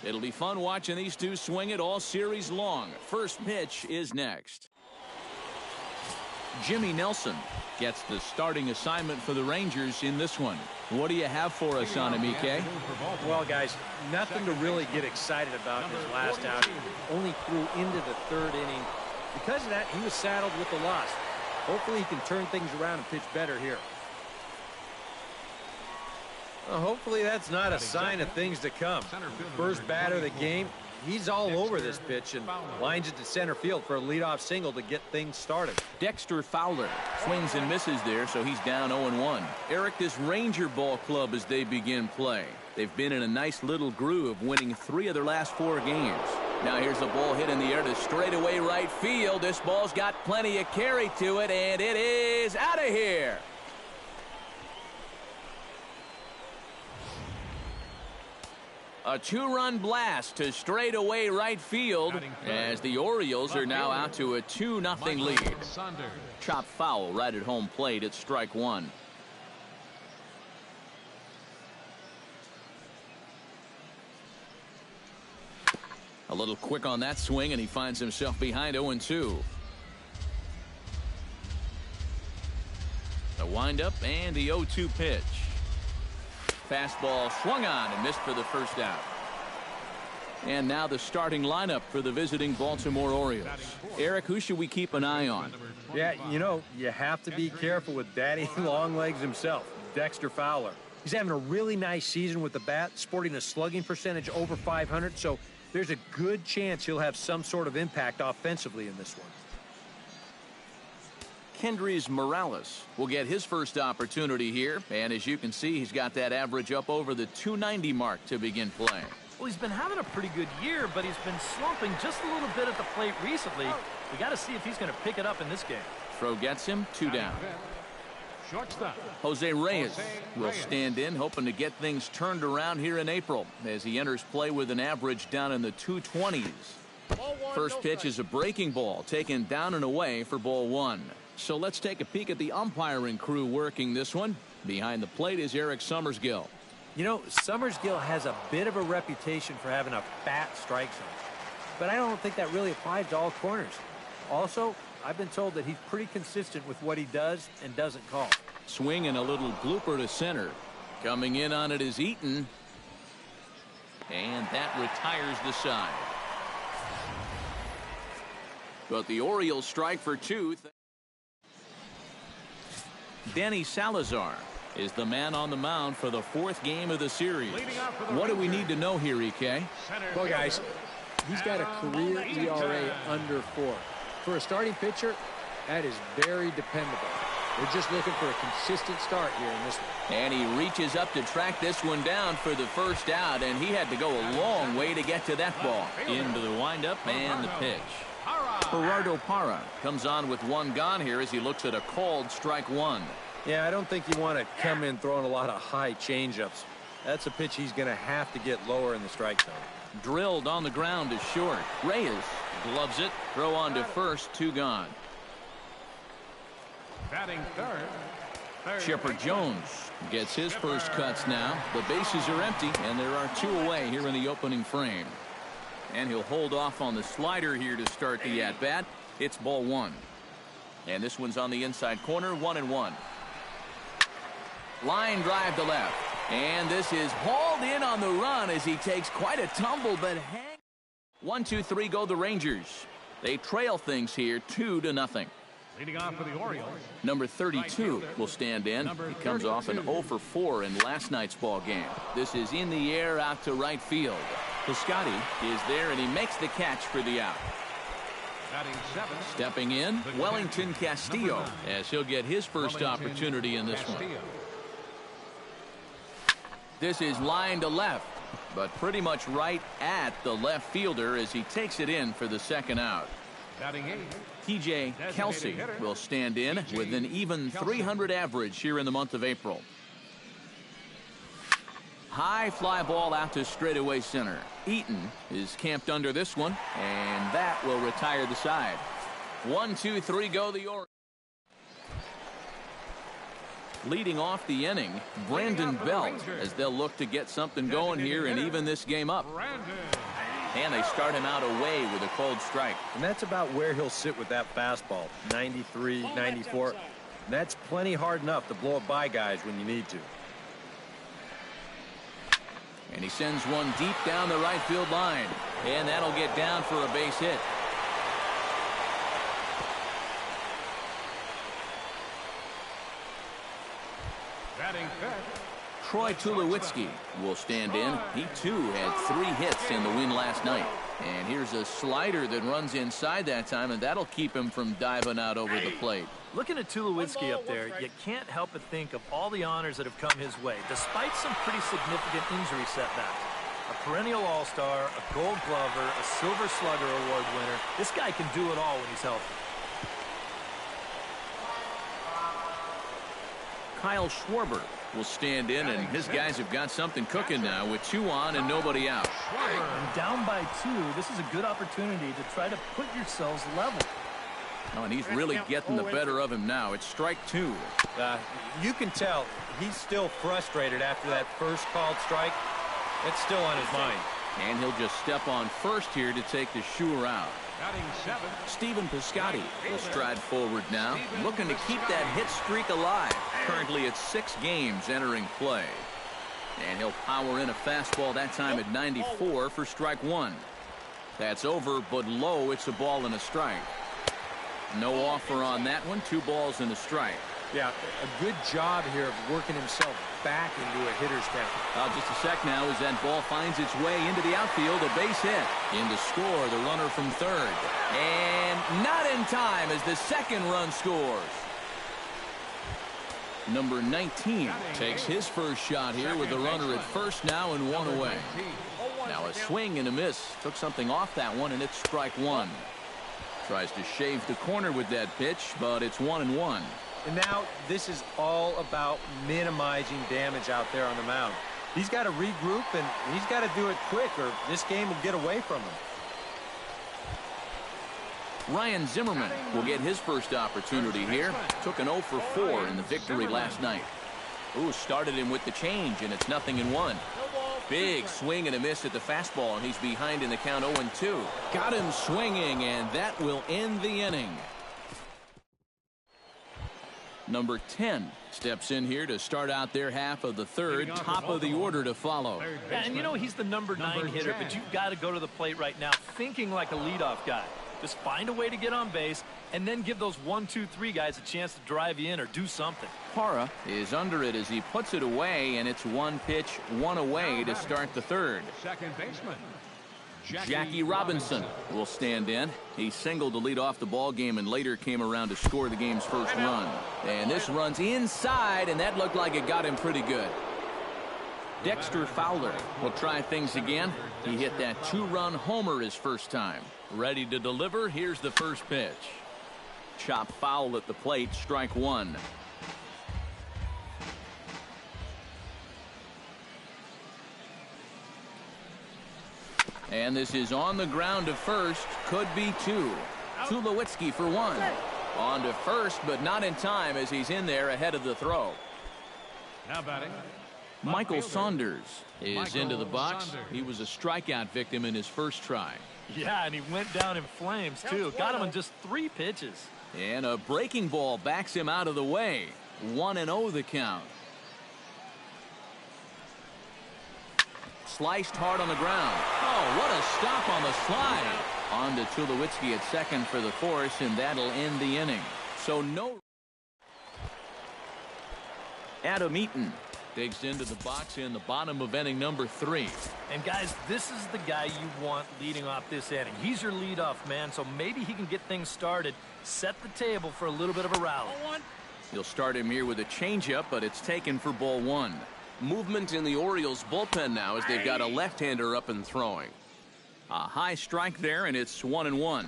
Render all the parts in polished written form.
It'll be fun watching these two swing it all series long. First pitch is next. Jimmy Nelson gets the starting assignment for the Rangers in this one. What do you have for us on him, EK? Well, guys, nothing to really get excited about in his last outing. Only threw into the third inning. Because of that, he was saddled with the loss. Hopefully he can turn things around and pitch better here. Well, hopefully that's not a sign of things to come. First batter of the game, he's all over this pitch and lines it to center field for a leadoff single to get things started. Dexter Fowler swings and misses there, so he's down 0-1. Eric, this Ranger ball club as they begin play. They've been in a nice little groove, winning 3 of their last 4 games. Now here's a ball hit in the air to straightaway right field. This ball's got plenty of carry to it, and it is out of here. A 2-run blast to straightaway right field as the Orioles are now out to a 2-0 lead. Chop foul right at home plate at strike 1. A little quick on that swing, and he finds himself behind 0-2. The windup and the 0-2 pitch. Fastball swung on and missed for the first out. And now the starting lineup for the visiting Baltimore Orioles. Eric, who should we keep an eye on? Yeah, you know, you have to be careful with Daddy Longlegs himself, Dexter Fowler. He's having a really nice season with the bat, sporting a slugging percentage over 500, so there's a good chance he'll have some sort of impact offensively in this one. Kendrys Morales will get his first opportunity here, and as you can see, he's got that average up over the 290 mark to begin playing. Well, he's been having a pretty good year, but he's been slumping just a little bit at the plate recently. We got to see if he's going to pick it up in this game. Throw gets him, 2 down. Jose Reyes will stand in, hoping to get things turned around here in April as he enters play with an average down in the 220s. First pitch is a breaking ball taken down and away for ball 1. So let's take a peek at the umpiring crew working this one. Behind the plate is Eric Summersgill. You know, Summersgill has a bit of a reputation for having a fat strike zone, but I don't think that really applies to all corners. Also, I've been told that he's pretty consistent with what he does and doesn't call. Swing and a little blooper to center. Coming in on it is Eaton. And that retires the side. But the Orioles strike for 2. Danny Salazar is the man on the mound for the 4th game of the series. What do we need to know here, EK? Well, guys, he's got a career ERA under 4. For a starting pitcher, that is very dependable. We're just looking for a consistent start here in this one. And he reaches up to track this one down for the first out, and he had to go a long way to get to that ball. Into the windup and the pitch. Gerardo Parra comes on with 1 gone here as he looks at a called strike 1. Yeah, I don't think you want to come in throwing a lot of high changeups. That's a pitch he's going to have to get lower in the strike zone. Drilled on the ground is short. Reyes gloves it. Throw on to first, 2 gone. Batting third. Chipper Jones gets his first cuts now. The bases are empty, and there are 2 away here in the opening frame. And he'll hold off on the slider here to start the at-bat. It's ball 1. And this one's on the inside corner, 1-1. Line drive to left. And this is hauled in on the run as he takes quite a tumble, but hang. 1-2-3 go the Rangers. They trail things here 2-0. Leading off for the Orioles. Number 32 will stand in. He comes off an 0-for-4 in last night's ball game. This is in the air out to right field. Piscotty is there, and he makes the catch for the out. Stepping in, Wellington Castillo, as he'll get his first opportunity in this one. This is line to left, but pretty much right at the left fielder as he takes it in for the second out. TJ Kelsey will stand in with an even 300 average here in the month of April. High fly ball out to straightaway center. Eaton is camped under this one, and that will retire the side. 1-2-3 go the Orioles. Leading off the inning, Brandon Belt, as they'll look to get something going here and even this game up. And they start him out away with a cold strike. And that's about where he'll sit with that fastball, 93, 94. That's plenty hard enough to blow it by guys when you need to. And he sends one deep down the right field line. And that'll get down for a base hit. Troy Tulowitzki will stand in. He too had 3 hits in the win last night. And here's a slider that runs inside that time, and that'll keep him from diving out over the plate. Looking at Tulowitzki up there, you can't help but think of all the honors that have come his way, despite some pretty significant injury setbacks. A perennial all-star, a gold glover, a silver slugger award winner. This guy can do it all when he's healthy. Kyle Schwarber will stand in, and his guys have got something cooking now with 2 on and nobody out. And down by 2, this is a good opportunity to try to put yourselves level. Oh, and he's really getting the better of him now. It's strike 2. You can tell he's still frustrated after that first called strike. It's still on his mind. And he'll just step on first here to take the Shure out. Stephen Piscotty will stride forward now, looking to keep that hit streak alive. Currently at 6 games entering play. And he'll power in a fastball that time at 94 for strike 1. That's over, but low. It's a ball and a strike. No offer on that one. 2 balls and a strike. Yeah, a good job here of working himself back into a hitter's count. Just a sec now as that ball finds its way into the outfield. A base hit. In to score, the runner from third. And not in time as the second run scores. Number 19 takes his first shot here with the runner at first now and 1 away. Now a swing and a miss. Took something off that one, and it's strike 1. Tries to shave the corner with that pitch, but it's 1-1. And now this is all about minimizing damage out there on the mound. He's got to regroup, and he's got to do it quick, or this game will get away from him. Ryan Zimmerman will get his first opportunity here. Took an 0 for 4 in the victory last night. Ooh, started him with the change, and it's 0-1. Big swing and a miss at the fastball, and he's behind in the count 0-2. Got him swinging, and that will end the inning. Number 10 steps in here to start out their half of the third. Top of the order to follow. Yeah, and you know he's the number 9 hitter, but you've got to go to the plate right now thinking like a leadoff guy. Just find a way to get on base and then give those 1, 2, 3 guys a chance to drive you in or do something. Parra is under it as he puts it away, and it's 1 pitch, 1 away to start the third. Second baseman Jackie Robinson will stand in. He singled to lead off the ball game and later came around to score the game's first run. And this runs inside, and that looked like it got him pretty good. Dexter Fowler will try things again. He hit that 2-run homer his first time. Ready to deliver. Here's the first pitch. Chop foul at the plate. Strike 1. And this is on the ground to first. Could be 2. Tulowitzki for 1. On to first, but not in time as he's in there ahead of the throw. now batting. Michael Saunders is into the box. He was a strikeout victim in his first try. Yeah, and he went down in flames, too. Got him in just 3 pitches. And a breaking ball backs him out of the way. 1-0 the count. Sliced hard on the ground. Oh, what a stop on the slide. On to Tulowitzki at second for the force, and that'll end the inning. So no. Adam Eaton digs into the box in the bottom of inning number 3. And guys, this is the guy you want leading off this inning. He's your leadoff man, so maybe he can get things started, set the table for a little bit of a rally. He'll start him here with a changeup, but it's taken for ball 1. Movement in the Orioles bullpen now as they've got a left-hander up and throwing. A high strike there, and it's 1-1.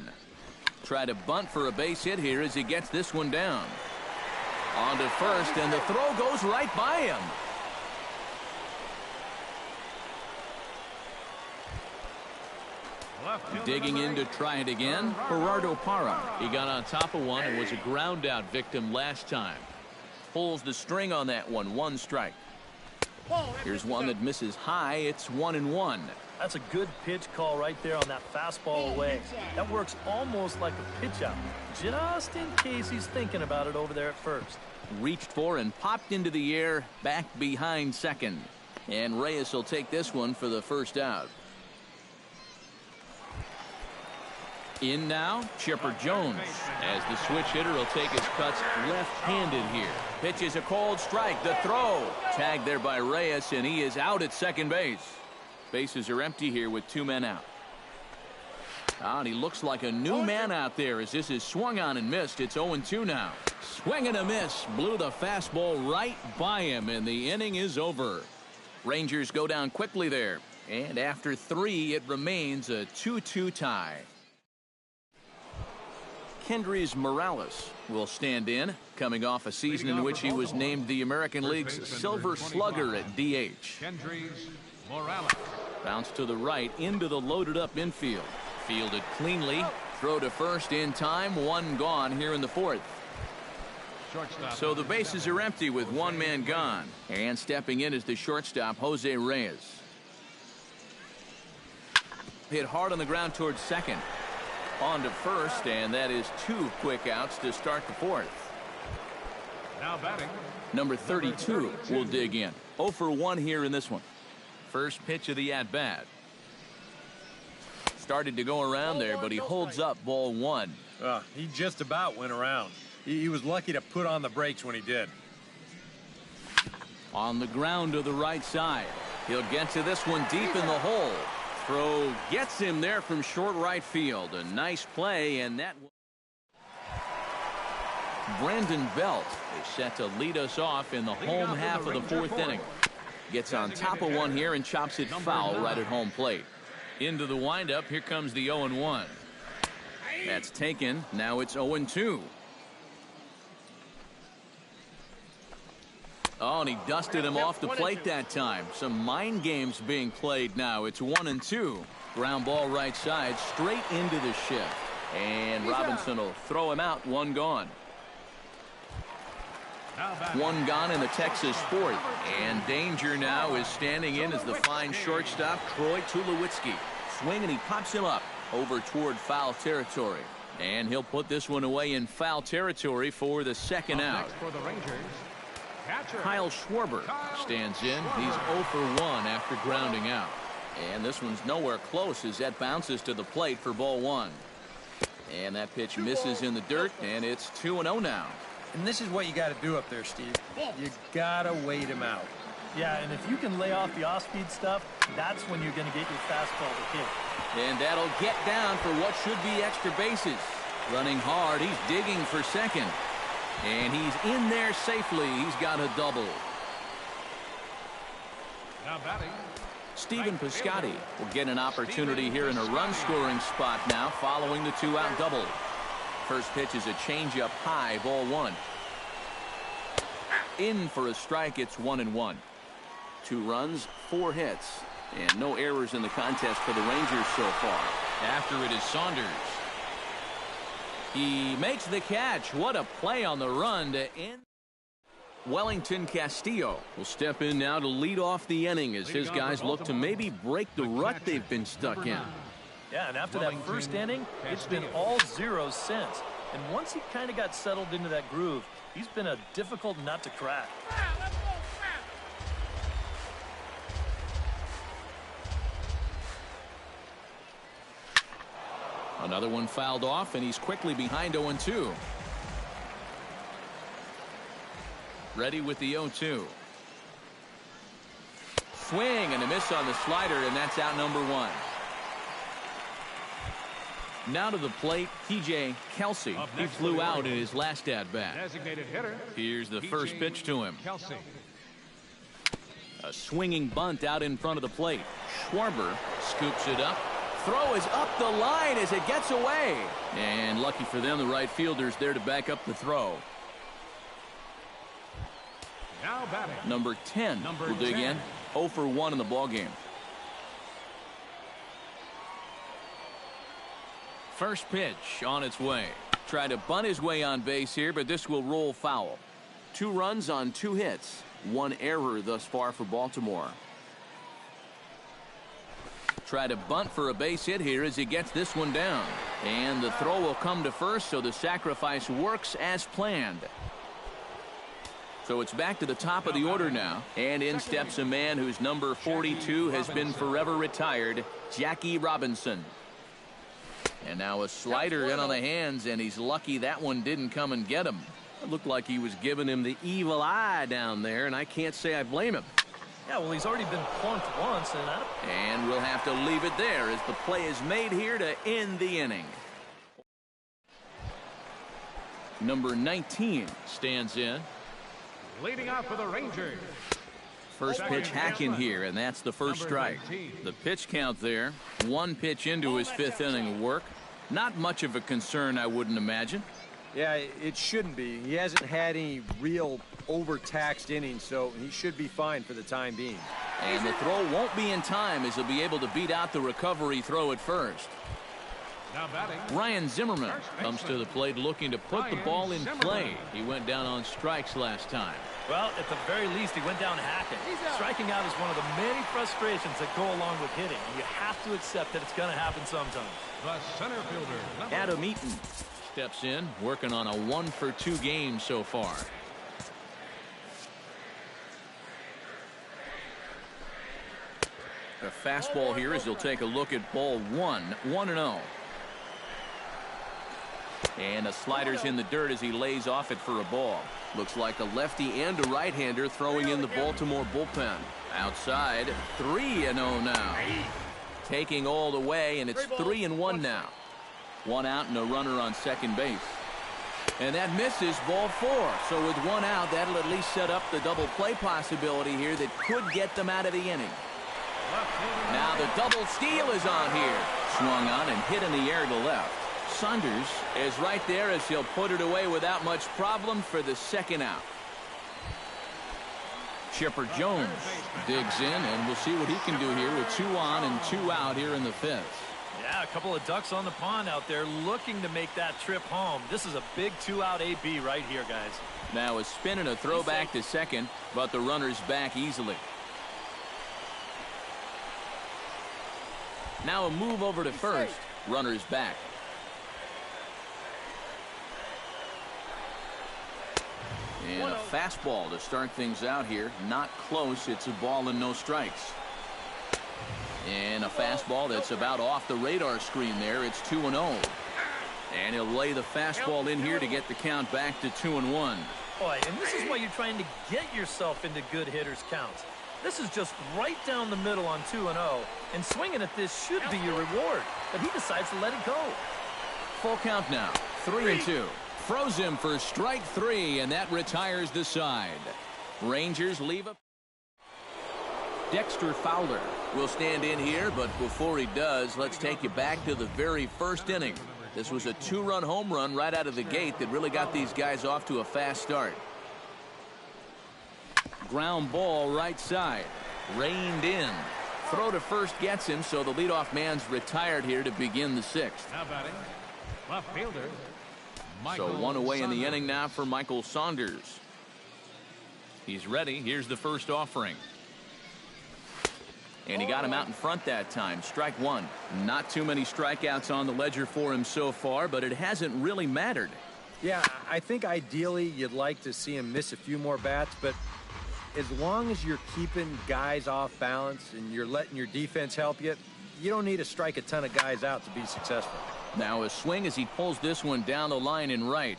Try to bunt for a base hit here as he gets this one down. On to first, and the throw goes right by him. Digging in to try it again, Gerardo Parra. He got on top of one and was a ground out victim last time. pulls the string on that one. One strike. Here's one that misses high. It's 1-1. That's a good pitch call right there on that fastball away. That works almost like a pitch out, just in case he's thinking about it over there at first. Reached for and popped into the air, back behind second. And Reyes will take this one for the first out. In now, Chipper Jones, as the switch hitter will take his cuts left-handed here. Pitches a cold strike. The throw. Tagged there by Reyes, and he is out at second base. Bases are empty here with 2 men out. And he looks like a new man out there as this is swung on and missed. It's 0-2 now. Swing and a miss. Blew the fastball right by him, and the inning is over. Rangers go down quickly there. And after 3, it remains a 2-2 tie. Kendrys Morales will stand in, coming off a season in which he was named the American League's Silver Slugger at DH. Kendrys Morales. Bounce to the right into the loaded up infield. Fielded cleanly. Throw to first in time. 1 gone here in the 4th. So the bases are empty with 1 man gone. And stepping in is the shortstop, Jose Reyes. Hit hard on the ground towards second. On to first, and that is 2 quick outs to start the 4th. Now batting. Number 32 will dig in. 0 for 1 here in this one. First pitch of the at-bat. Started to go around there, but he holds up ball 1. He just about went around. He was lucky to put on the brakes when he did. On the ground to the right side. He'll get to this one deep in the hole. Throw gets him there from short right field. A nice play, and that Brandon Belt is set to lead us off in the home half of the 4th inning. Gets on top of one here and chops it foul right at home plate. Into the windup. Here comes the 0-1. That's taken. Now it's 0-2. Oh, and he dusted him off the plate that time. Some mind games being played now. It's 1-2. Ground ball right side, straight into the shift. And Robinson will throw him out. 1 gone. 1 gone in the Texas 4th. And danger now is standing in as the fine shortstop, Troy Tulowitzki. Swing, and he pops him up over toward foul territory. And he'll put this one away in foul territory for the 2nd out. For the Rangers, Kyle Schwarber stands in. He's 0 for 1 after grounding out. And this one's nowhere close as that bounces to the plate for ball 1. And that pitch misses in the dirt, and it's 2-0 now. And this is what you got to do up there, Steve. You got to wait him out. Yeah, and if you can lay off the off-speed stuff, that's when you're going to get your fastball to hit. And that'll get down for what should be extra bases. Running hard, he's digging for second. And he's in there safely. He's got a double. now batting. Stephen Piscotty will get an opportunity here in a run-scoring spot now following the 2-out double. First pitch is a changeup high, ball 1. In for a strike, it's 1-1. 2 runs, 4 hits, and no errors in the contest for the Rangers so far. After it is Saunders. He makes the catch. What a play on the run to end. Wellington Castillo will step in now to lead off the inning as his guys look to maybe break the rut they've been stuck in. Yeah, and after that first inning, it's been all zeros since. And once he kind of got settled into that groove, he's been a difficult nut to crack. Another one fouled off, and he's quickly behind 0-2. Ready with the 0-2. Swing and a miss on the slider, and that's out number 1. Now to the plate, P.J. Kelsey. He flew out in his last at-bat. Designated hitter. Here's the first pitch to him. Kelsey. A swinging bunt out in front of the plate. Schwarber scoops it up. Throw is up the line as it gets away. And lucky for them, the right fielder's there to back up the throw. Now batting. Number 10 will dig in. 0 for 1 in the ballgame. First pitch on its way. Tried to bunt his way on base here, but this will roll foul. 2 runs on 2 hits. 1 error thus far for Baltimore. Try to bunt for a base hit here as he gets this one down. And the throw will come to first, so the sacrifice works as planned. So it's back to the top of the order now. And in steps a man whose number 42 has been forever retired, Jackie Robinson. And now a slider in on the hands, and he's lucky that one didn't come and get him. It looked like he was giving him the evil eye down there, and I can't say I blame him. Yeah, well, he's already been plunked once. And we'll have to leave it there as the play is made here to end the inning. Number 19 stands in. Leading off for the Rangers. First pitch hacking here, and that's the first strike. The pitch count there. 1 pitch into his 5th inning of work. Not much of a concern, I wouldn't imagine. Yeah, it shouldn't be. He hasn't had any real overtaxed innings, so he should be fine for the time being. And the throw won't be in time as he'll be able to beat out the recovery throw at first. Now batting. Ryan Zimmerman comes to the plate looking to put the ball in play. He went down on strikes last time. Well, at the very least, he went down hacking. Striking out is one of the many frustrations that go along with hitting. You have to accept that it's going to happen sometimes. The center fielder. Adam Eaton steps in, working on a 1-for-2 game so far. The fastball here as he'll take a look at ball 1, 1-0. And a slider's in the dirt as he lays off it for a ball. Looks like a lefty and a right-hander throwing in the Baltimore bullpen. Outside, 3-0 now. Taking all the way, and it's 3-1 now. 1 out and a runner on second base. And that misses, ball 4. So with 1 out, that'll at least set up the double play possibility here that could get them out of the inning. Now the double steal is on here. Swung on and hit in the air to left. Saunders is right there as he'll put it away without much problem for the 2nd out. Chipper Jones digs in, and we'll see what he can do here with 2 on and 2 out here in the 5th. Yeah, a couple of ducks on the pond out there looking to make that trip home. This is a big 2-out AB right here, guys. Now a spin and a throw back to second, but the runner's back easily. Now a move over to first. Runner's back. And a fastball to start things out here. Not close. It's a ball and no strikes. And a fastball that's about off the radar screen there. It's 2-0. And he'll lay the fastball in here to get the count back to 2-1. Boy, and this is why you're trying to get yourself into good hitters' counts. This is just right down the middle on 2-0, and swinging at this should be your reward, but he decides to let it go. Full count now, 3-2. Froze him for strike 3, and that retires the side. Rangers leave a... Dexter Fowler will stand in here, but before he does, let's take you back to the very first inning. This was a 2-run home run right out of the gate that really got these guys off to a fast start. Ground ball right side. Reined in. Throw to first gets him, so the leadoff man's retired here to begin the 6th. Now batting. Left fielder. So 1 away in the inning now for Michael Saunders. He's ready. Here's the first offering. And he got him out in front that time. Strike 1. Not too many strikeouts on the ledger for him so far, but it hasn't really mattered. Yeah, I think ideally you'd like to see him miss a few more bats, but as long as you're keeping guys off balance and you're letting your defense help you, you don't need to strike a ton of guys out to be successful. Now a swing as he pulls this one down the line in right.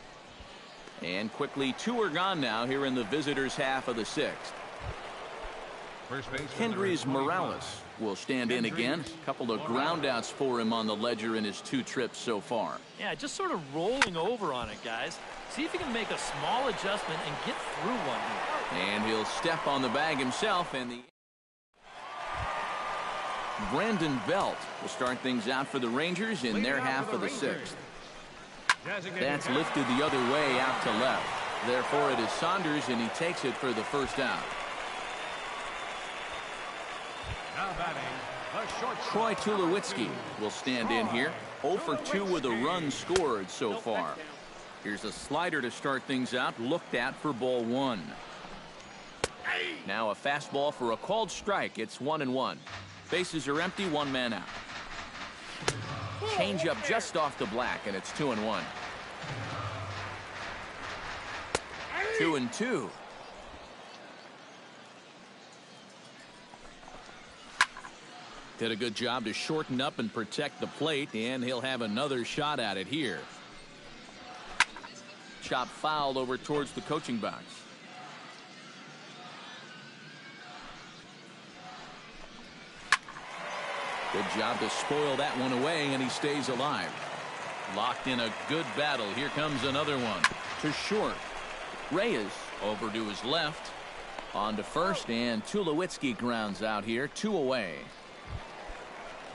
And quickly 2 are gone now here in the visitors' half of the 6th. Kendrys Morales will stand in again. A couple of groundouts for him on the ledger in his 2 trips so far. Yeah, just sort of rolling over on it, guys. See if he can make a small adjustment and get through one here. And he'll step on the bag himself, and the Brandon Belt will start things out for the Rangers in their half of the 6th. That's lifted the other way out to left. Therefore, it is Saunders, and he takes it for the first out. Now batting. Troy Tulowitzki will stand in here. 0 for 2 with a run scored so far. Here's a slider to start things out, looked at for ball one. Now a fastball for a called strike. It's 1-1. Bases are empty, one man out. Change up just off the black, and it's 2-1. 2-2. Did a good job to shorten up and protect the plate, and he'll have another shot at it here. Chop fouled over towards the coaching box. Good job to spoil that one away, and he stays alive. Locked in a good battle. Here comes another one. To short. Reyes over to his left. On to first, and Tulowitzki grounds out here. 2 away.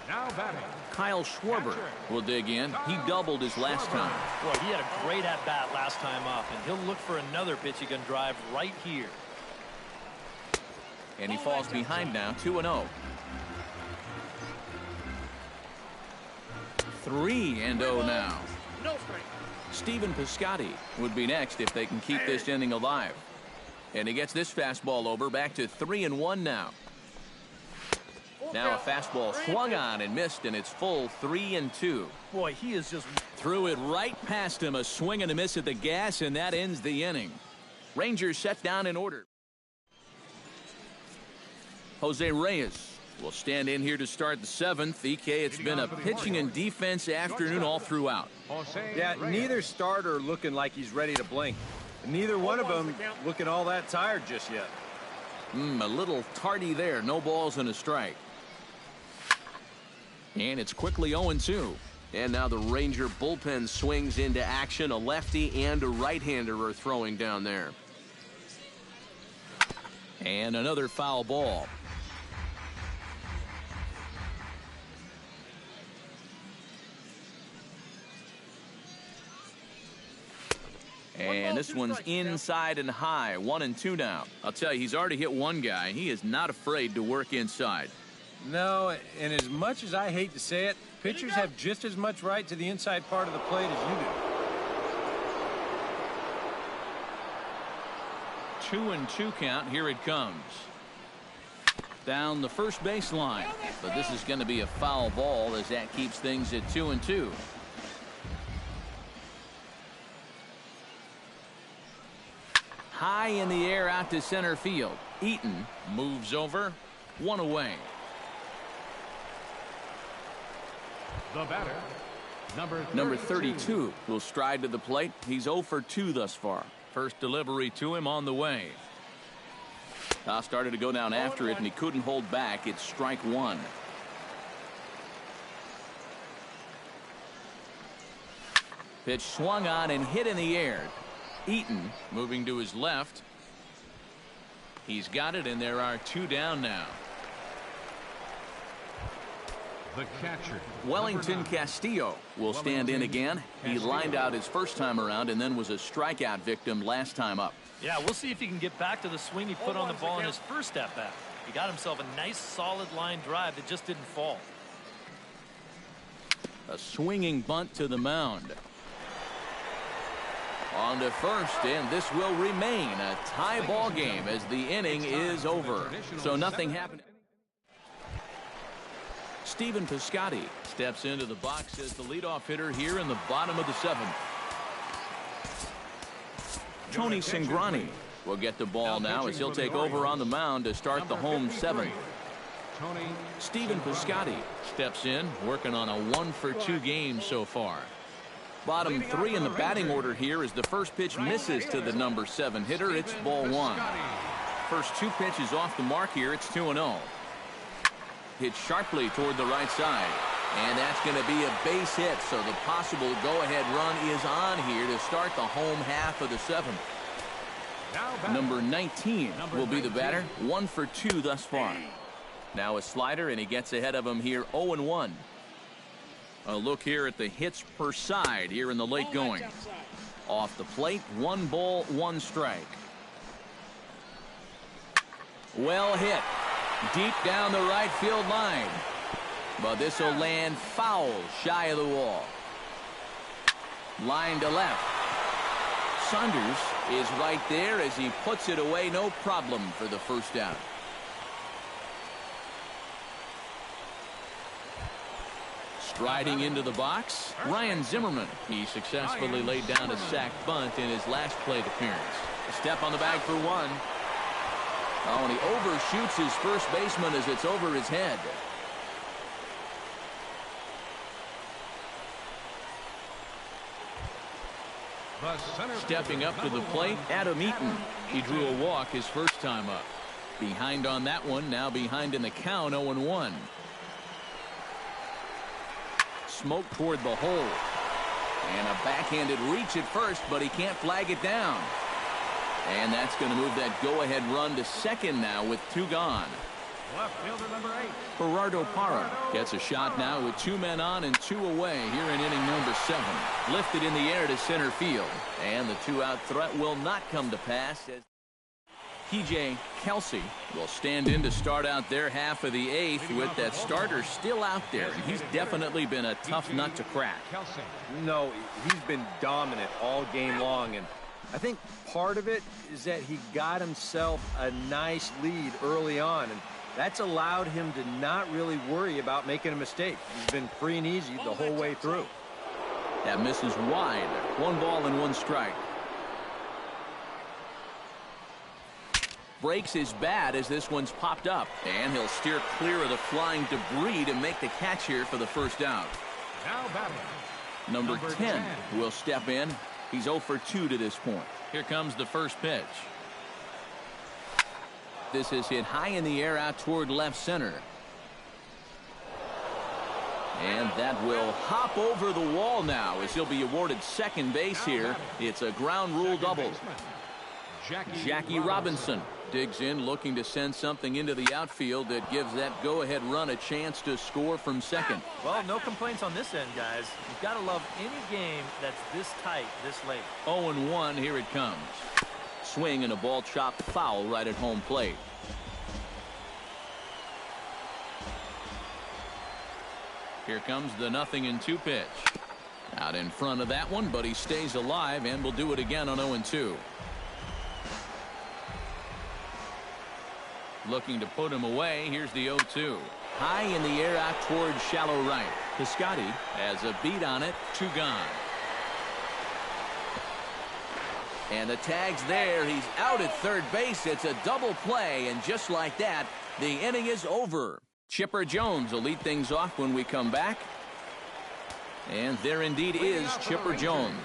Now batting. Kyle Schwarber will dig in. He doubled his last time. Boy, he had a great at-bat last time up, and he'll look for another pitch he can drive right here. And he falls behind now, 2-0. 3-0 now. Stephen Piscotty would be next if they can keep this inning alive. And he gets this fastball over, back to 3-1 now. Now a fastball swung on and missed, and it's full 3-2. Boy, he is just Threw it right past him, a swing and a miss at the gas, and that ends the inning. Rangers set down in order. Jose Reyes will stand in here to start the 7th. EK, it's been a pitching and defense afternoon all throughout. Yeah, neither starter looking like he's ready to blink. Neither one of them looking all that tired just yet. A little tardy there. No balls and a strike. And it's quickly 0-2. And now the Ranger bullpen swings into action. A lefty and a right-hander are throwing down there. And another foul ball. And this one's inside and high. 1-2 now. I'll tell you, he's already hit one guy. He is not afraid to work inside. No, and as much as I hate to say it, pitchers have just as much right to the inside part of the plate as you do. 2-2 count. Here it comes. Down the first baseline. But this is going to be a foul ball as that keeps things at 2-2. High in the air out to center field. Eaton moves over. 1 away. The batter, Number 32 will stride to the plate. He's 0 for 2 thus far. First delivery to him on the way. Started to go down after it, and he couldn't hold back. It's strike 1. Pitch swung on and hit in the air. Eaton moving to his left. He's got it, and there are 2 down now. the catcher. Wellington Castillo will stand in again. He lined out his first time around and then was a strikeout victim last time up. Yeah, we'll see if he can get back to the swing he put on the ball in his first at-bat. He got himself a nice solid line drive that just didn't fall. A swinging bunt to the mound. On to first, and this will remain a tie ball game as the inning is over. So nothing happened. Stephen Piscotty steps into the box as the leadoff hitter here in the bottom of the 7th. Tony Cingrani will get the ball now as he'll take over on the mound to start the home 7th. Stephen Piscotty steps in, working on a 1-for-2 game so far. Bottom 3 in the batting order here as the first pitch misses to the number 7 hitter. It's ball 1. First 2 pitches off the mark here. It's 2-0. Hit sharply toward the right side. And that's going to be a base hit. So the possible go-ahead run is on here to start the home half of the 7th. Number 19 will be the batter. 1-for-2 thus far. Now a slider, and he gets ahead of him here 0-1. A look here at the hits per side here in the late going. Off the plate, 1 ball, 1 strike. Well hit. Deep down the right field line. But this will land foul shy of the wall. Line to left. Saunders is right there as he puts it away, no problem for the first out. Striding into the box, Ryan Zimmerman. He successfully laid down a sac bunt in his last plate appearance. A step on the bag for one. Oh, and he overshoots his first baseman as it's over his head. Stepping up to the plate, Adam Eaton. He drew a walk his first time up. Behind on that one, now behind in the count, 0-1. Smoke toward the hole. And a backhanded reach at first, but he can't flag it down. And that's going to move that go-ahead run to second now with 2 gone. Left fielder number 8. Gerardo Parra gets a shot now with 2 men on and 2 away here in inning number 7. Lifted in the air to center field. And the 2-out threat will not come to pass as T.J. Kelsey will stand in to start out their half of the 8th with that starter still out there. And he's definitely been a tough nut to crack. No, he's been dominant all game long. And I think part of it is that he got himself a nice lead early on. And that's allowed him to not really worry about making a mistake. He's been free and easy the whole way through. That misses wide. 1 ball and 1 strike. Breaks his bat as this one's popped up. And he'll steer clear of the flying debris to make the catch here for the first out. Now batting. Number 10 will step in. He's 0 for 2 to this point. Here comes the first pitch. This is hit high in the air out toward left center. And that will hop over the wall now as he'll be awarded second base here. It's a ground rule double. Jackie Robinson digs in, looking to send something into the outfield that gives that go-ahead run a chance to score from second. Well, no complaints on this end, guys. You've got to love any game that's this tight, this late. 0-1, here it comes. Swing and a ball chopped foul right at home plate. Here comes the 0-2 pitch. Out in front of that one, but he stays alive and will do it again on 0-2. Looking to put him away. Here's the 0-2. High in the air out toward shallow right. Piscotty has a beat on it. 2 gone. And the tag's there. He's out at third base. It's a double play. And just like that, the inning is over. Chipper Jones will lead things off when we come back. And there indeed is Chipper Jones.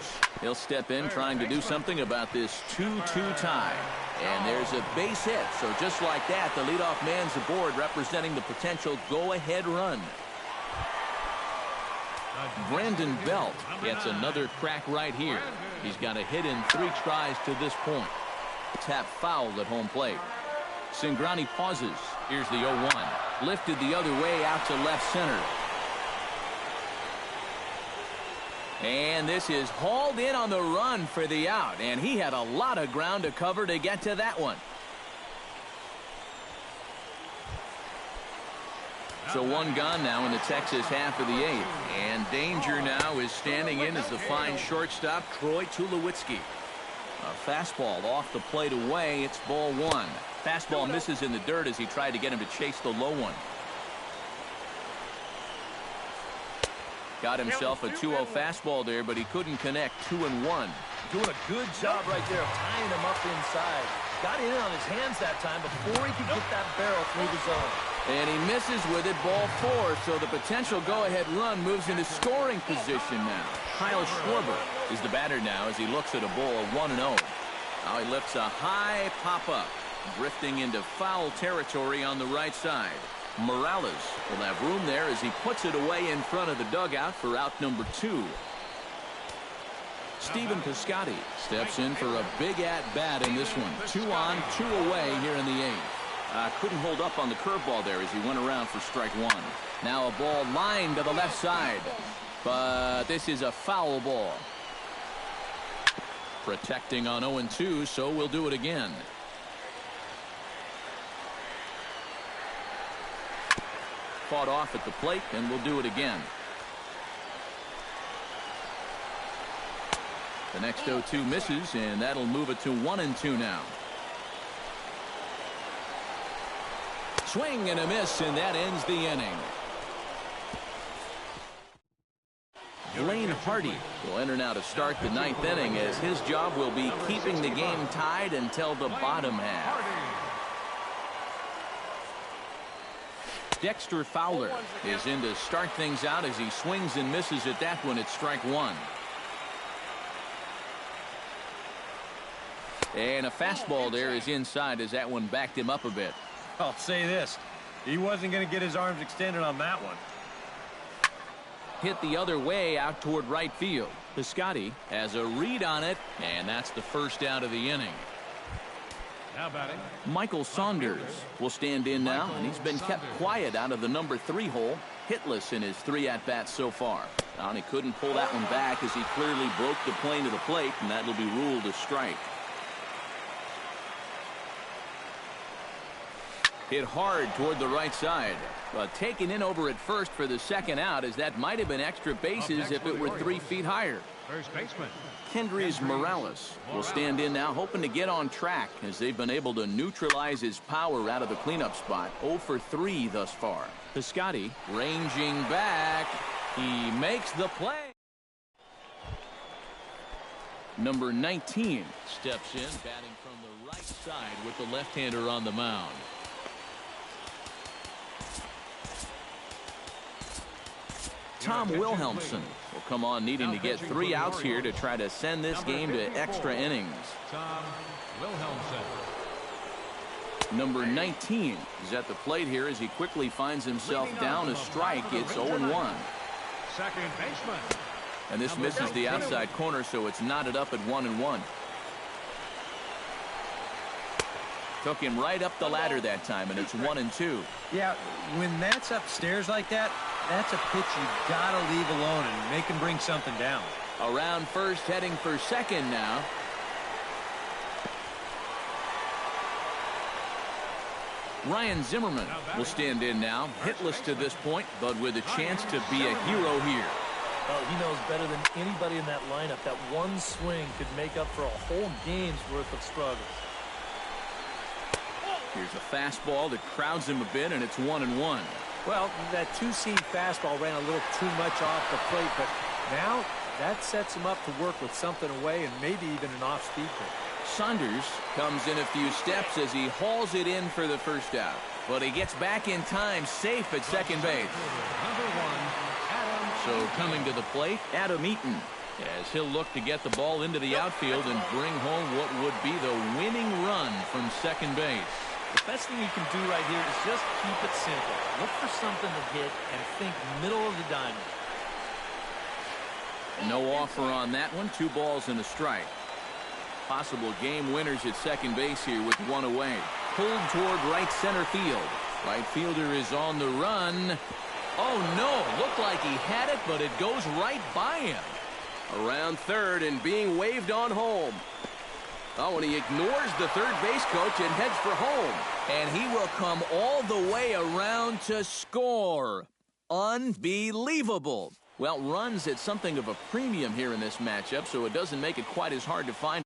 He'll step in trying to do something about this 2-2 tie. And there's a base hit. So just like that, the leadoff man's aboard, representing the potential go-ahead run. Brandon Belt gets another crack right here. He's got a hit in 3 tries to this point. Tap foul at home plate. Cingrani pauses. Here's the 0-1. Lifted the other way out to left center. And this is hauled in on the run for the out. And he had a lot of ground to cover to get to that one. So 1 gone now in the Texas half of the 8th. And danger now is standing in as the fine shortstop, Troy Tulowitzki. A fastball off the plate away. It's ball 1. Fastball misses in the dirt as he tried to get him to chase the low one. Got himself a 2-0 fastball there, but he couldn't connect. 2-1. Doing a good job right there of tying him up inside. Got in on his hands that time before he could get that barrel through the zone. And he misses with it, ball 4. So the potential go-ahead run moves into scoring position now. Kyle Schwarber is the batter now as he looks at a ball 1-0. Now he lifts a high pop-up, drifting into foul territory on the right side. Morales will have room there as he puts it away in front of the dugout for out number 2. Stephen Piscotty steps in for a big at-bat in this one. 2 on, 2 away here in the 8th. Couldn't hold up on the curveball there as he went around for strike 1. Now a ball lined to the left side. But this is a foul ball. Protecting on 0-2, so we'll do it again. Fought off at the plate, and we'll do it again. The next 0-2 misses, and that'll move it to 1-2 now. Swing and a miss, and that ends the inning. Blaine Hardy will enter now to start the 9th inning, as his job will be keeping the game tied until the bottom half. Dexter Fowler is in to start things out as he swings and misses at that one at strike 1. And a fastball there is inside as that one backed him up a bit. I'll say this. He wasn't going to get his arms extended on that one. Hit the other way out toward right field. Piscotty has a read on it, and that's the first out of the inning. Now batting, Michael Saunders will stand in now, and he's been kept quiet out of the number 3 hole, hitless in his 3 at-bats so far. And he couldn't pull that one back as he clearly broke the plane to the plate, and that will be ruled a strike. Hit hard toward the right side, but taken in over at first for the second out, as that might have been extra bases if it were 3 feet higher. first baseman. Kendrys Morales will stand in now, hoping to get on track, as they've been able to neutralize his power out of the cleanup spot. 0 for 3 thus far. Piscotty ranging back. He makes the play. Number 19 steps in, batting from the right side with the left-hander on the mound. Tom Wilhelmsen will come on needing to get 3 outs here to try to send this game to extra innings. Tom Wilhelmsen. Number 19 is at the plate here as he quickly finds himself down a strike. It's 0-1. Second baseman. And this misses the outside corner, so it's knotted up at 1-1. Took him right up the ladder that time, and it's 1-2. Yeah, when that's upstairs like that, that's a pitch you gotta leave alone and make him bring something down. Around first, heading for second now. Ryan Zimmerman will stand in now, hitless to this point, but with a chance to be a hero here. Well, he knows better than anybody in that lineup that one swing could make up for a whole game's worth of struggles. Here's a fastball that crowds him a bit, and it's 1-1. Well, that two-seam fastball ran a little too much off the plate, but now that sets him up to work with something away and maybe even an off-speed pitch. Saunders comes in a few steps as he hauls it in for the first out. But he gets back in time, safe at second base. Number 1, Adam. So coming to the plate, Adam Eaton, as he'll look to get the ball into the outfield and bring home what would be the winning run from second base. The best thing you can do right here is just keep it simple. Look for something to hit and think middle of the diamond. No offer on that one. 2 balls and a strike. Possible game winners at second base here with 1 away. Pulled toward right center field. Right fielder is on the run. Oh no, looked like he had it, but it goes right by him. Around third and being waved on home. Oh, and he ignores the third base coach and heads for home. And he will come all the way around to score. Unbelievable. Well, runs at something of a premium here in this matchup, so it doesn't make it quite as hard to find.